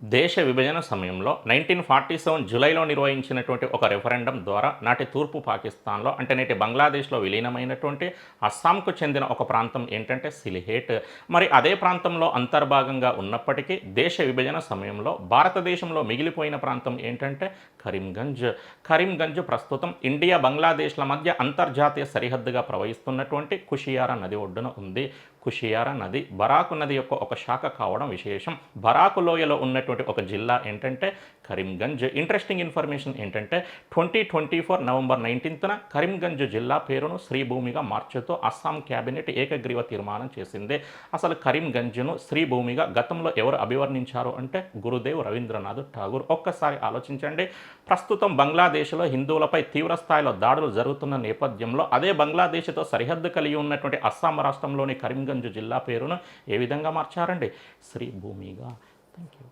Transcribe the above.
దేశ విభజన సమయంలో 1947 జూలైలో నిర్వహించినటువంటి ఒక రెఫరెండం ద్వారా నాటి తూర్పు పాకిస్తాన్లో అంటే నేటి బంగ్లాదేశ్లో విలీనమైనటువంటి అస్సాంకు చెందిన ఒక ప్రాంతం ఏంటంటే సిలిహేట్. మరి అదే ప్రాంతంలో అంతర్భాగంగా ఉన్నప్పటికీ దేశ విభజన సమయంలో భారతదేశంలో మిగిలిపోయిన ప్రాంతం ఏంటంటే కరీంగంజ్. కరీంగంజ్ ప్రస్తుతం ఇండియా బంగ్లాదేశ్ల మధ్య అంతర్జాతీయ సరిహద్దుగా ప్రవహిస్తున్నటువంటి కుషియారా నది ఒడ్డున ఉంది. కుషియారా నది బరాకు నది యొక్క ఒక శాఖ కావడం విశేషం. బరాకు లోయలో ఉన్నటువంటి ఒక జిల్లా ఏంటంటే కరీంగంజ్. ఇంట్రెస్టింగ్ ఇన్ఫర్మేషన్ ఏంటంటే 2024 నవంబర్ 19న కరీంగంజ్ జిల్లా పేరును శ్రీభూమిగా మార్చుతూ అస్సాం క్యాబినెట్ ఏకగ్రీవ తీర్మానం చేసింది. అసలు కరీంగంజ్ను శ్రీభూమిగా గతంలో ఎవరు అభివర్ణించారు అంటే గురుదేవ్ రవీంద్రనాథ్ ఠాగూర్. ఒక్కసారి ఆలోచించండి. ప్రస్తుతం బంగ్లాదేశ్లో హిందువులపై తీవ్ర స్థాయిలో దాడులు జరుగుతున్న నేపథ్యంలో అదే బంగ్లాదేశ్తో సరిహద్దు కలిగి ఉన్నటువంటి అస్సాం రాష్ట్రంలోని కరీంగంజ్ జిల్లా పేరును ఏ విధంగా మార్చారండి? శ్రీభూమిగా. Thank you.